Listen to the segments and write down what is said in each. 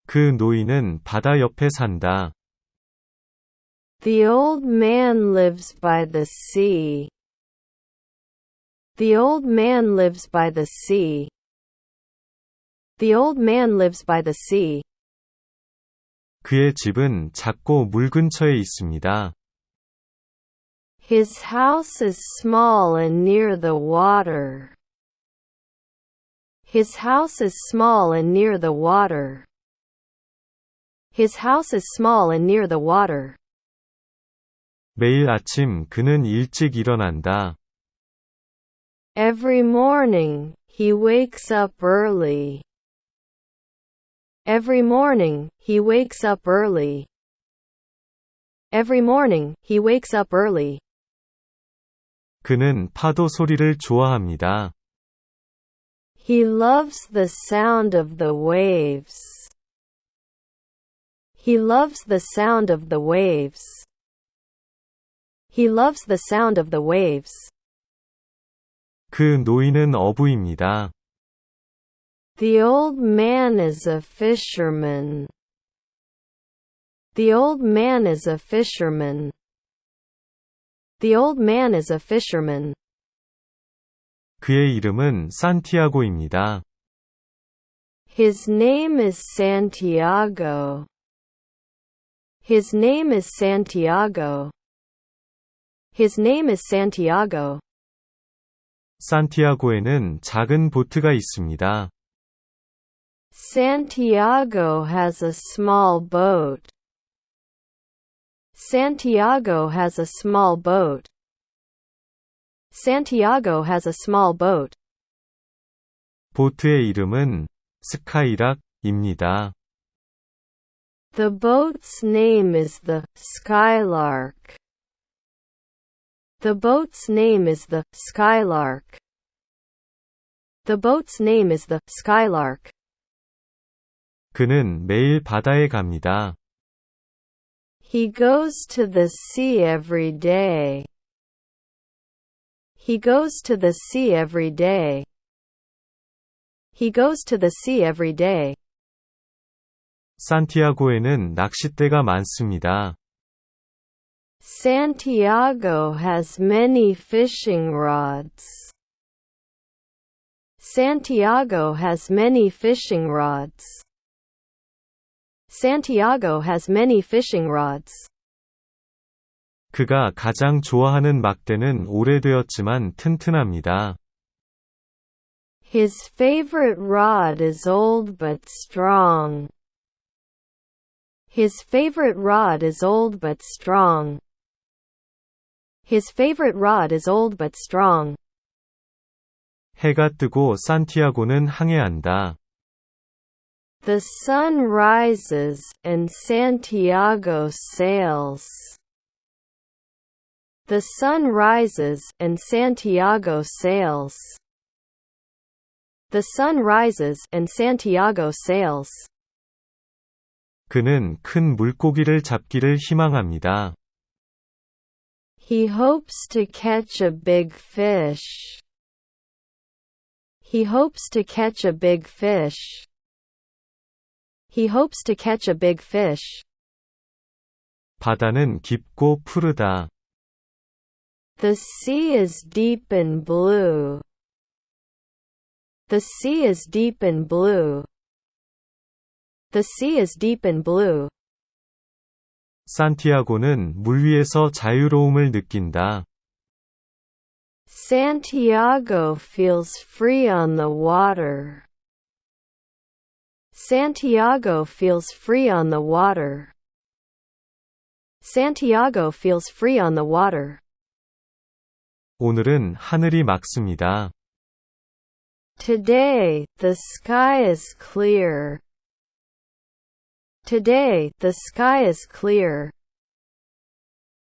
그 노인은 바다 옆에 산다. The old man lives by the sea. The old man lives by the sea. The old man lives by the sea. 그의 집은 작고 물 근처에 있습니다. His house is small and near the water. His house is small and near the water. His house is small and near the water. 매일 아침 그는 일찍 일어난다. Every morning, he wakes up early. Every morning, he wakes up early. Every morning, he wakes up early. 그는 파도 소리를 좋아합니다. He loves the sound of the waves. He loves the sound of the waves. He loves the sound of the waves. 그 노인은 어부입니다. The old man is a fisherman. The old man is a fisherman. The old man is a fisherman. 그의 이름은 산티아고입니다. His name is Santiago. His name is Santiago. His name is Santiago. 산티아고에는 작은 보트가 있습니다. Santiago has a small boat. Santiago has a small boat. Santiago has a small boat. 보트의 이름은 스카이락입니다. The boat's name is the Skylark. The boat's name is the Skylark. The boat's name is the Skylark. 그는 매일 바다에 갑니다. He goes to the sea every day. He goes to the sea every day. He goes to the sea every day. 산티아고에는 낚싯대가 많습니다. Santiago has many fishing rods. Santiago has many fishing rods. Santiago has many fishing rods. 그가 가장 좋아하는 막대는 오래되었지만 튼튼합니다. His favorite rod is old but strong. His favorite rod is old but strong. His favorite rod is old but strong. 해가 뜨고 산티아고는 항해한다. The sun rises and Santiago sails. The sun rises and Santiago sails. The sun rises and Santiago sails. 그는 큰 물고기를 잡기를 희망합니다. He hopes to catch a big fish. He hopes to catch a big fish. He hopes to catch a big fish. 바다는 깊고 푸르다. The sea is deep and blue. The sea is deep and blue. The sea is deep and blue. 산티아고는 물 위에서 자유로움을 느낀다. Santiago feels free on the water. Santiago feels free on the water. Santiago feels free on the water. 오늘은 하늘이 맑습니다. Today, the sky is clear. Today, the sky is clear.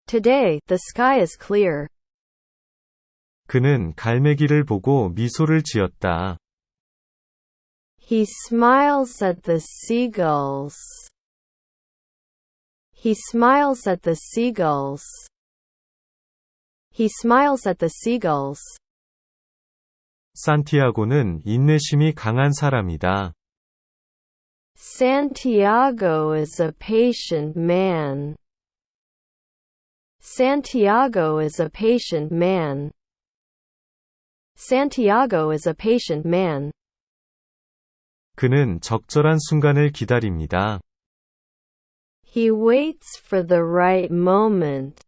Today, the sky is clear. 그는 갈매기를 보고 미소를 지었다. He smiles at the seagulls. He smiles at the seagulls. He smiles at the seagulls. 산티아고는 인내심이 강한 사람이다. Santiago is a patient man. Santiago is a patient man. Santiago is a patient man. 그는 적절한 순간을 기다립니다. He waits for the right moment.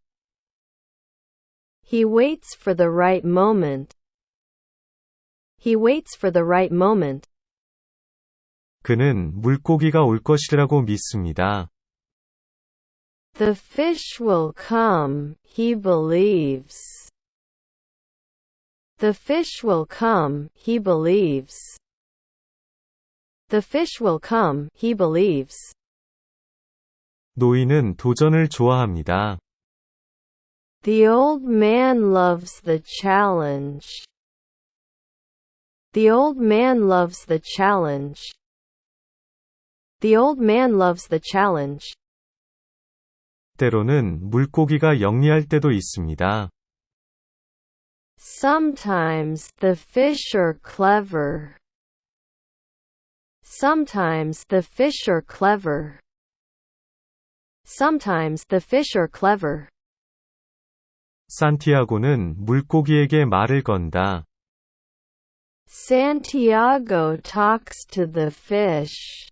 He waits for the right moment. He waits for the right moment. 그는 물고기가 올 것이라고 믿습니다. The fish will come, he believes. The fish will come, he believes. The fish will come, he believes. 노인은 도전을 좋아합니다. The old man loves the challenge. The old man loves the challenge. The old man loves the challenge. 때로는 물고기가 영리할 때도 있습니다. Sometimes the fish are clever. Sometimes the fish are clever. Sometimes the fish are clever. 산티아고는 물고기에게 말을 건다. Santiago talks to the fish.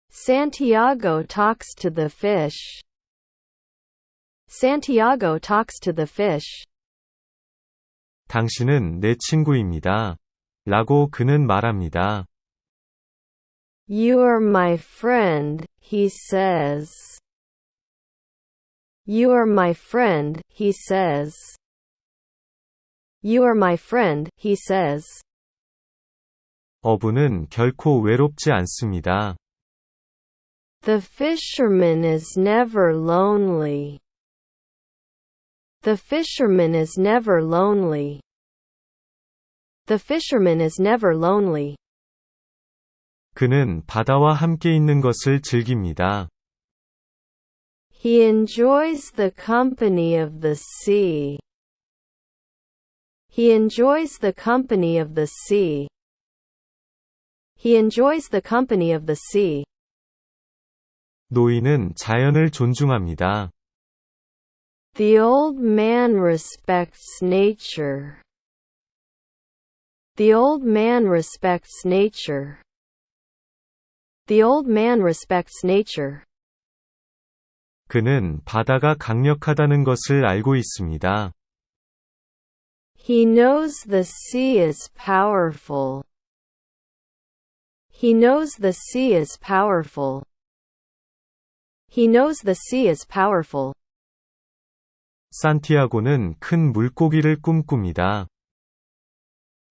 Santiago talks to the fish. Santiago talks to the fish. 당신은 내 친구입니다. 라고 그는 말합니다. You are my friend, he says. You are my friend, he says. You are my friend, he says. 어부는 결코 외롭지 않습니다. The fisherman is never lonely. The fisherman is never lonely. The fisherman is never lonely. 그는 바다와 함께 있는 것을 즐깁니다. He enjoys the company of the sea. He enjoys the company of the sea. He enjoys the company of the sea. 노인은 자연을 존중합니다. The old man respects nature. The old man respects nature. The old man respects nature. 그는 바다가 강력하다는 것을 알고 있습니다. He knows the sea is powerful. He knows the sea is powerful. He knows the sea is powerful. 산티아고는 큰 물고기를 꿈꿉니다.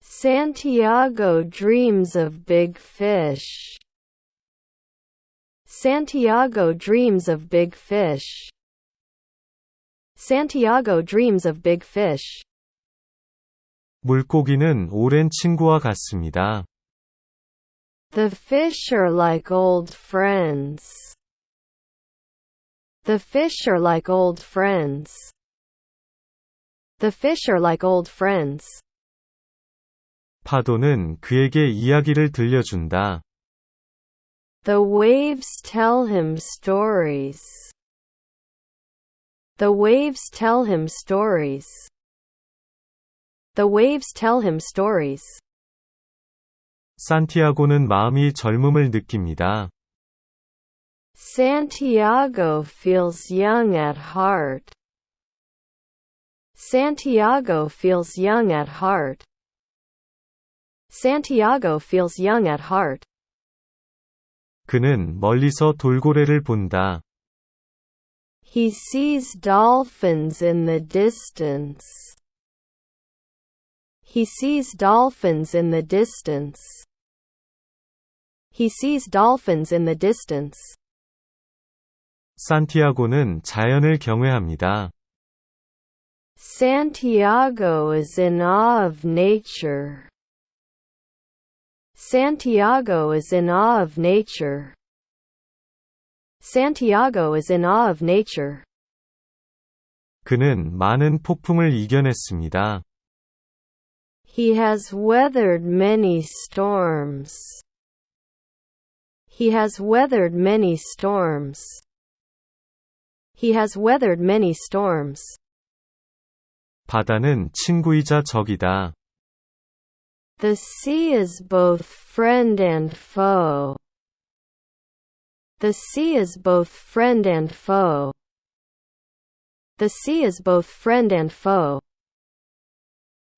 Santiago dreams of big fish. Santiago dreams of big fish. Santiago dreams of big fish. 물고기는 오랜 친구와 같습니다. The fish are like old friends. The fish are like old friends. The fish are like old friends. 파도는 그에게 이야기를 들려준다. The waves tell him stories. The waves tell him stories. The waves tell him stories. 산티아고는 마음이 젊음을 느낍니다. Santiago feels young at heart. Santiago feels young at heart. Santiago feels young at heart. 그는 멀리서 돌고래를 본다. He sees dolphins in the distance. He sees dolphins in the distance. He sees dolphins in the distance. 산티아고는 자연을 경외합니다. Santiago is in awe of nature. Santiago is in awe of nature. Santiago is in awe of nature. 그는 많은 폭풍을 이겨냈습니다. He has weathered many storms. He has weathered many storms. He has weathered many storms. 바다는 친구이자 적이다. The sea is both friend and foe. The sea is both friend and foe. The sea is both friend and foe.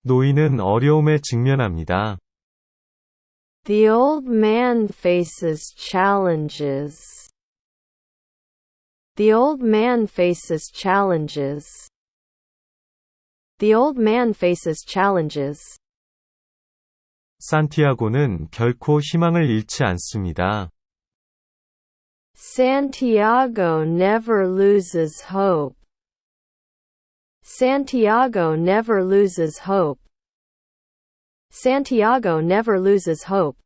노인은 어려움에 직면합니다. The old man faces challenges. The old man faces challenges. The old man faces challenges. 산티아고는 결코 희망을 잃지 않습니다. Santiago never loses hope. Santiago never loses hope. Santiago never loses hope.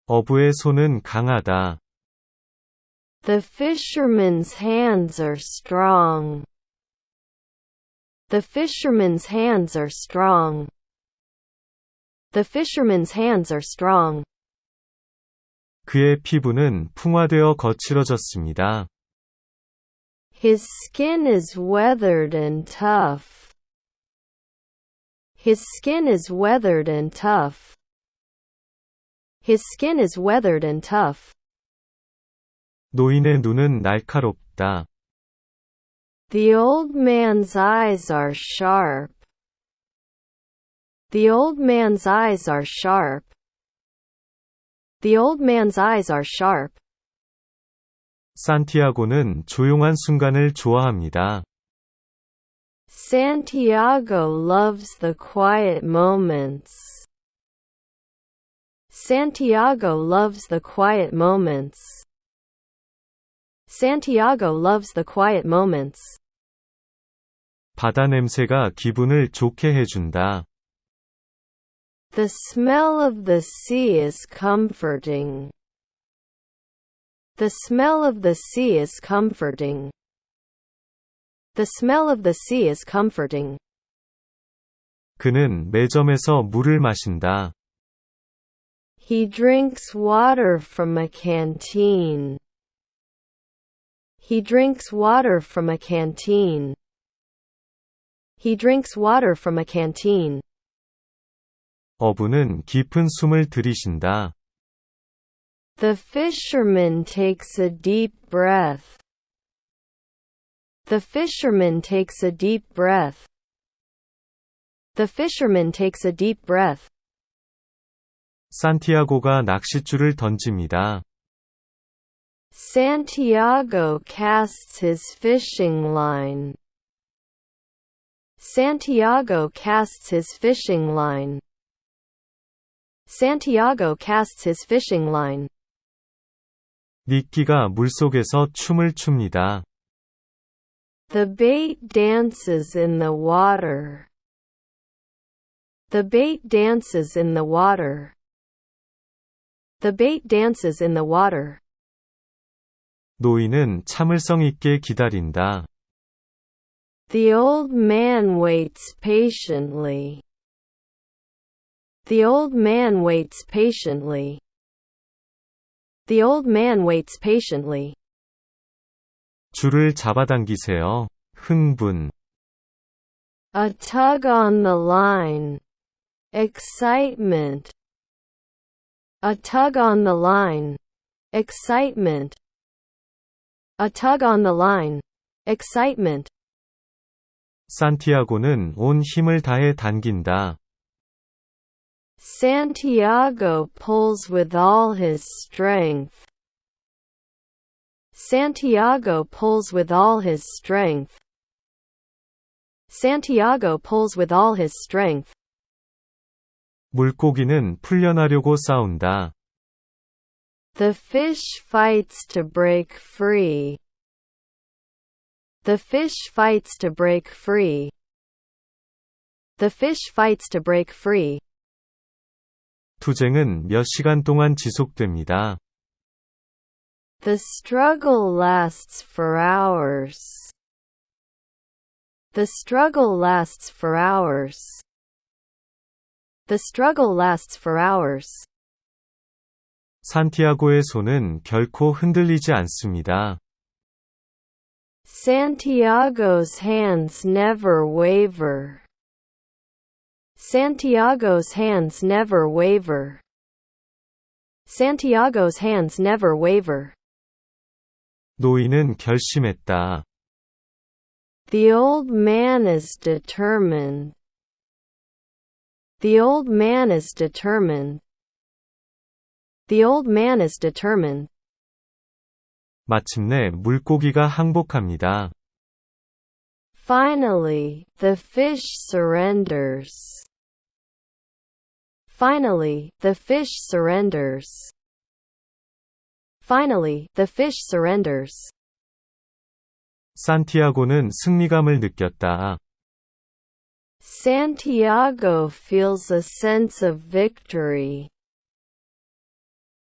어부의 손은 강하다. The fisherman's hands are strong. The fisherman's hands are strong. The fisherman's hands are strong. 그의 피부는 풍화되어 거칠어졌습니다. His skin is weathered and tough. His skin is weathered and tough. His skin is weathered and tough. 노인의 눈은 날카롭다. The old man's eyes are sharp. The old man's eyes are sharp. The old man's eyes are sharp. 산티아고는 조용한 순간을 좋아합니다. Santiago loves the quiet moments. Santiago loves the quiet moments. Santiago loves the quiet moments. 바다 냄새가 기분을 좋게 해준다. The smell of the sea is comforting. The smell of the sea is comforting. The smell of the sea is comforting. 그는 매점에서 물을 마신다. He drinks water from a canteen. He drinks water from a canteen. He drinks water from a canteen. 어부는 깊은 숨을 들이쉰다. The fisherman takes a deep breath. The fisherman takes a deep breath. The fisherman takes a deep breath. 산티아고가 낚싯줄을 던집니다. Santiago casts his fishing line. Santiago casts his fishing line. Santiago casts his fishing line. 미끼가 물속에서 춤을 춥니다. The bait dances in the water. The bait dances in the water. The bait dances in the water. 노인은 참을성 있게 기다린다. The old man waits patiently. The old man waits patiently. The old man waits patiently. 줄을 잡아당기세요. 흥분. A tug on the line. Excitement. A tug on the line. Excitement. A tug on the line. Excitement. 산티아고는 온 힘을 다해 당긴다. Santiago pulls with all his strength. Santiago pulls with all his strength. Santiago pulls with all his strength. 물고기는 풀려나려고 싸운다. The fish fights to break free. The fish fights to break free. The fish fights to break free. 투쟁은 몇 시간 동안 지속됩니다. The struggle lasts for hours. The struggle lasts for hours. The struggle lasts for hours. 산티아고의 손은 결코 흔들리지 않습니다. Santiago's hands never waver. Santiago's hands never waver. Santiago's hands never waver. 노인은 결심했다. The old man is determined. The old man is determined. The old man is determined. 마침내 물고기가 항복합니다. Finally, the fish surrenders. Finally, the fish surrenders. Finally, the fish surrenders. 산티아고는 승리감을 느꼈다. Santiago feels a sense of victory.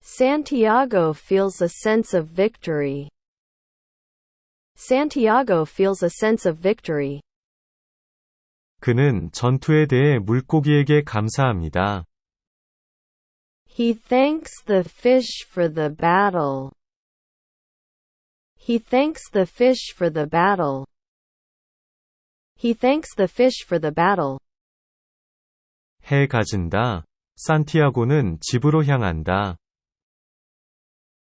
Santiago feels a sense of victory. Santiago feels a sense of victory. 그는 전투에 대해 물고기에게 감사합니다. He thanks the fish for the battle. He thanks the fish for the battle. He thanks the fish for the battle. 해 가진다. 산티아고는 집으로 향한다.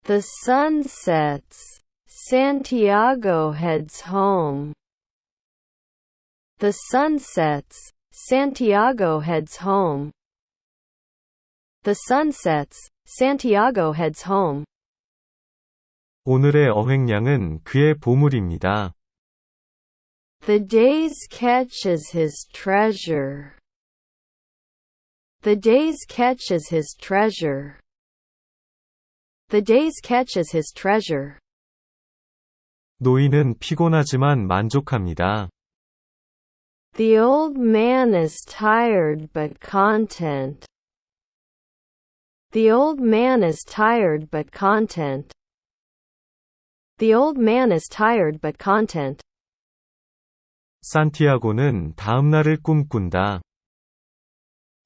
The sun sets. Santiago heads home. The sun sets. Santiago heads home. The sun sets. Santiago heads home. 오늘의 어획량은 그의 보물입니다. The day's catch is his treasure. The day's catch is his treasure. The day's catch is his treasure. 노인은 피곤하지만 만족합니다. The old man is tired but content. The old man is tired but content. The old man is tired but content. 산티아고는 다음 날을 꿈꾼다.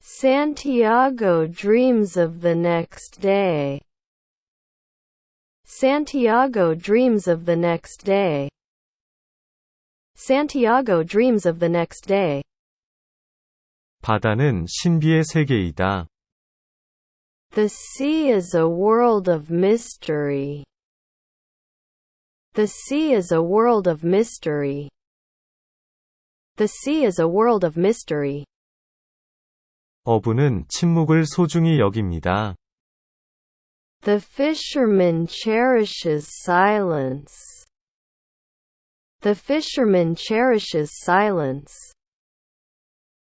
Santiago dreams of the next day. Santiago dreams of the next day. Santiago dreams of the next day. 바다는 신비의 세계이다. The sea is a world of mystery. The sea is a world of mystery. The sea is a world of mystery. 어부는 침묵을 소중히 여깁니다. The fisherman cherishes silence. The fisherman cherishes silence.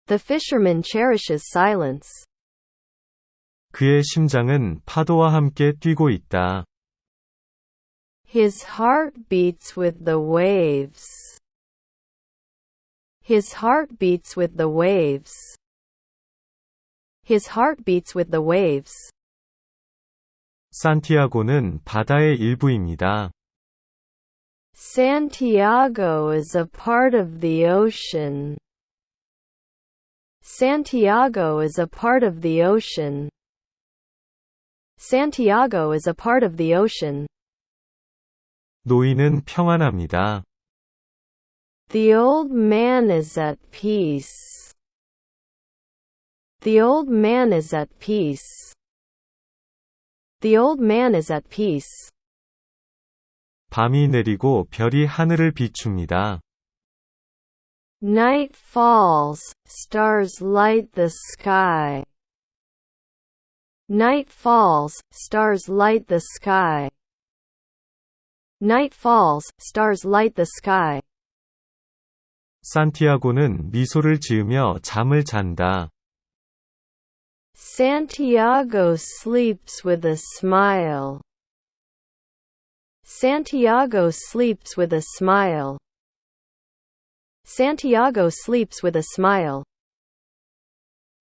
The fisherman cherishes silence. 그의 심장은 파도와 함께 뛰고 있다. His heart beats with the waves. His heart beats with the waves. His heart beats with the waves. 산티아고는 바다의 일부입니다. Santiago is a part of the ocean. Santiago is a part of the ocean. Santiago is a part of the ocean. 노인은 평안합니다. The old man is at peace. The old man is at peace. The old man is at peace. 밤이 내리고 별이 하늘을 비춥니다. Night falls, stars light the sky. Night falls, stars light the sky. Night falls, stars light the sky. 산티아고는 미소를 지으며 잠을 잔다. Santiago sleeps with a smile. Santiago sleeps with a smile. Santiago sleeps with a smile.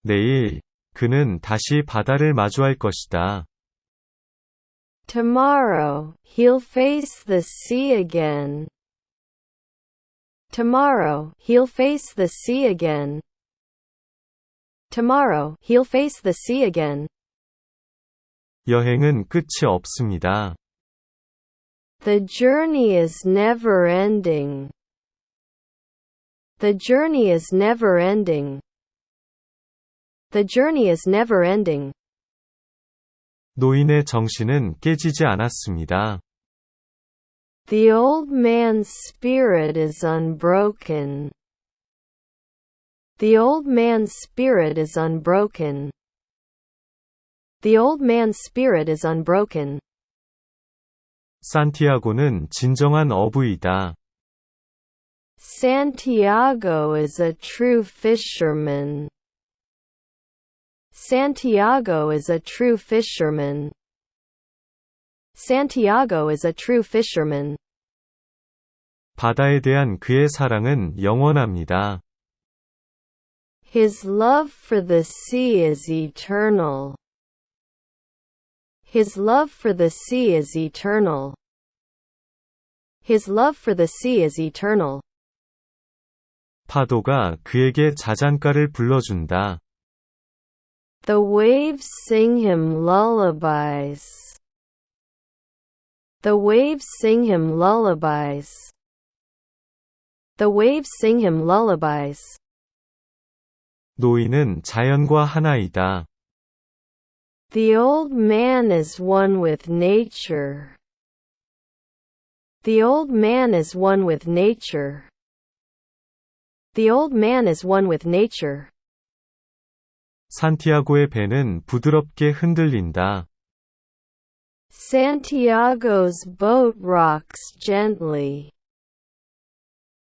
내일, 그는 다시 바다를 마주할 것이다. Tomorrow, he'll face the sea again. Tomorrow, he'll face the sea again. Tomorrow, he'll face the sea again. 여행은 끝이 없습니다. The journey is never ending. The journey is never ending. The journey is never ending. 노인의 정신은 깨지지 않았습니다. The old man's spirit is unbroken. The old man's spirit is unbroken. The old man's spirit is unbroken. 산티아고는 진정한 어부이다. Santiago is a true fisherman. Santiago is a true fisherman. Santiago is a true fisherman. 바다에 대한 그의 사랑은 영원합니다. His love for the sea is eternal. His love for the sea is eternal. His love for the sea is eternal. 파도가 그에게 자장가를 불러준다. The waves sing him lullabies. The waves sing him lullabies. The waves sing him lullabies. 노인은 자연과 하나이다. The old man is one with nature. The old man is one with nature. The old man is one with nature. 산티아고의 배는 부드럽게 흔들린다. Santiago's boat rocks gently.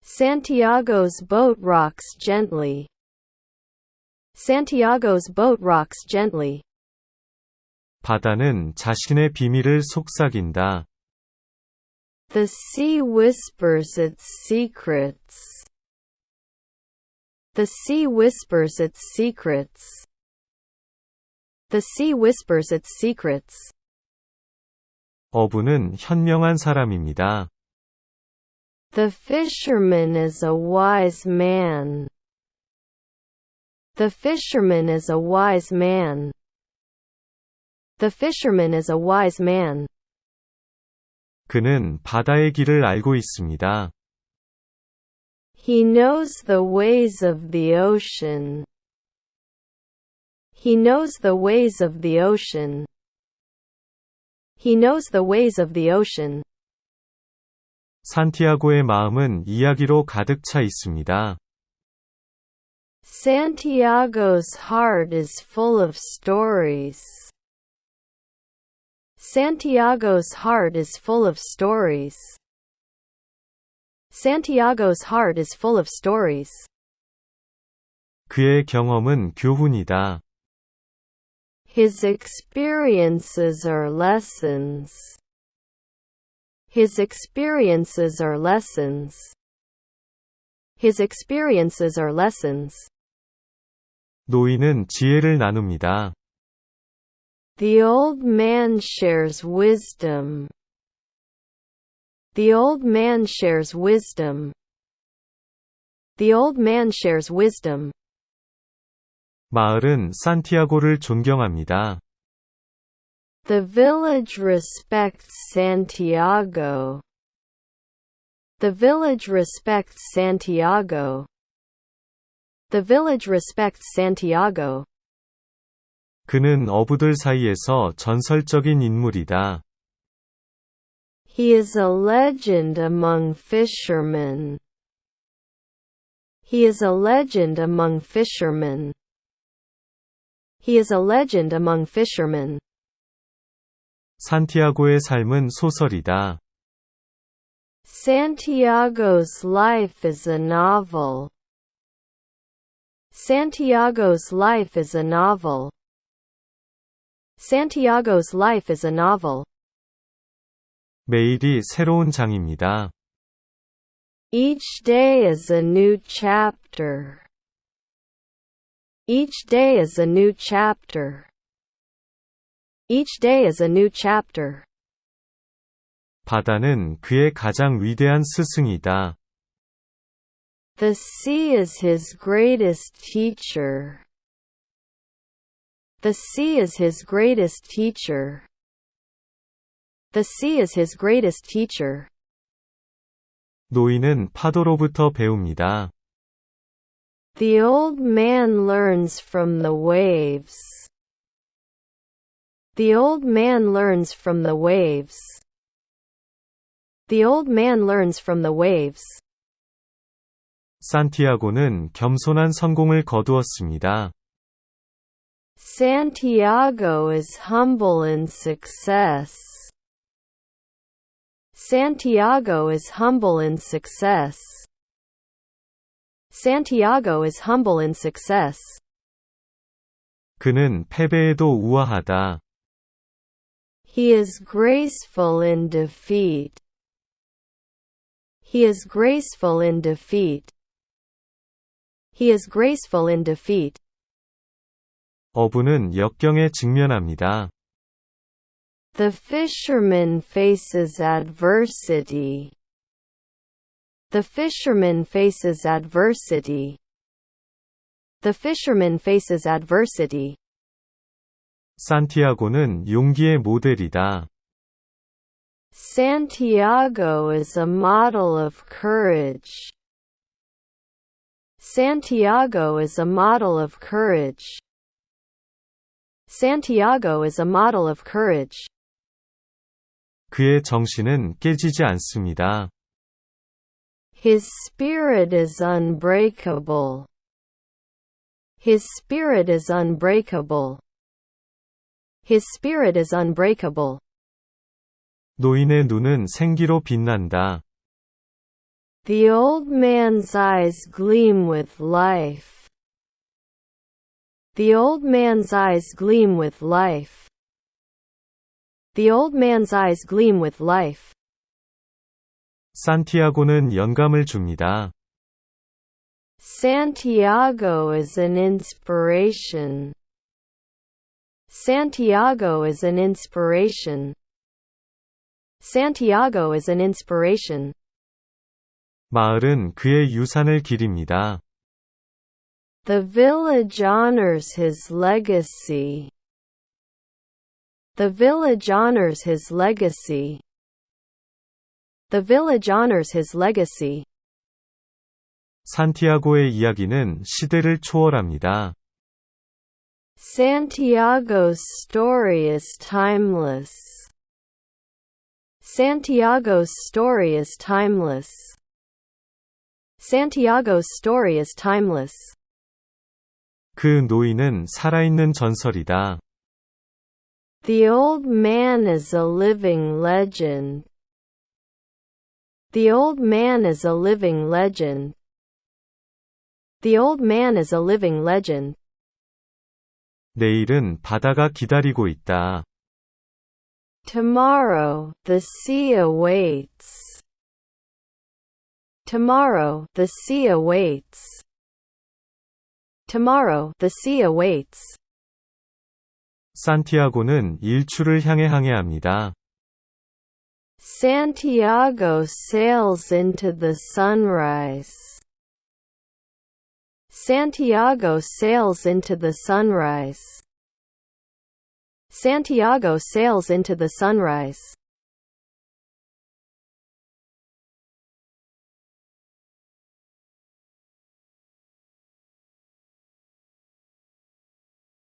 Santiago's boat rocks gently. Santiago's boat rocks gently. 바다는 자신의 비밀을 속삭인다. The sea whispers its secrets. The sea whispers its secrets. The sea whispers its secrets. 어부는 현명한 사람입니다. The fisherman is a wise man. The fisherman is a wise man. The fisherman is a wise man. 그는 바다의 길을 알고 있습니다. He knows the ways of the ocean. He knows the ways of the ocean. He knows the ways of the ocean. 산티아고의 마음은 이야기로 가득 차 있습니다. Santiago's heart is full of stories. Santiago's heart is full of stories. Santiago's heart is full of stories. 그의 경험은 교훈이다. His experiences are lessons. His experiences are lessons. His experiences are lessons. 노인은 지혜를 나눕니다. The old man shares wisdom. The old man shares wisdom. The old man shares wisdom. 마을은 산티아고를 존경합니다. The village respects Santiago. The village respects Santiago. The village respects Santiago. 그는 어부들 사이에서 전설적인 인물이다. He is a legend among fishermen. He is a legend among fishermen. He is a legend among fishermen. 산티아고의 삶은 소설이다. Santiago's life is a novel. Santiago's life is a novel. Santiago's life is a novel. 매일이 새로운 장입니다. Each day is a new chapter. Each day is a new chapter. Each day is a new chapter. 바다는 그의 가장 위대한 스승이다. The sea is his greatest teacher. The sea is his greatest teacher. The sea is his greatest teacher. 노인은 파도로부터 배웁니다. The old man learns from the waves. The old man learns from the waves. The old man learns from the waves. 산티아고는 겸손한 성공을 거두었습니다. Santiago is humble in success. Santiago is humble in success. Santiago is humble in success. 그는 패배에도 우아하다. He is graceful in defeat. He is graceful in defeat. He is graceful in defeat. 어부는 역경에 직면합니다. The fisherman faces adversity. The fisherman faces adversity. The fisherman faces adversity. 산티아고는 용기의 모델이다. Santiago is a model of courage. Santiago is a model of courage. Santiago is a model of courage. 그의 정신은 깨지지 않습니다. His spirit is unbreakable. His spirit is unbreakable. His spirit is unbreakable. 노인의 눈은 생기로 빛난다. The old man's eyes gleam with life. The old man's eyes gleam with life. The old man's eyes gleam with life. 산티아고는 영감을 줍니다. Santiago is an inspiration. Santiago is an inspiration. Santiago is an inspiration. 마을은 그의 유산을 기립니다. The village honors his legacy. The village honors his legacy. The village honors his legacy. 산티아고의 이야기는 시대를 초월합니다. Santiago's story is timeless. Santiago's story is timeless. Santiago's story is timeless. 그 노인은 살아있는 전설이다. The old man is a living legend. The old man is a living legend. The old man is a living legend. 내일은 바다가 기다리고 있다. Tomorrow, the sea awaits. Tomorrow, the sea awaits. Tomorrow, the sea awaits. 산티아고는 일출을 향해 항해합니다. Santiago sails into the sunrise. Santiago sails into the sunrise. Santiago sails into the sunrise.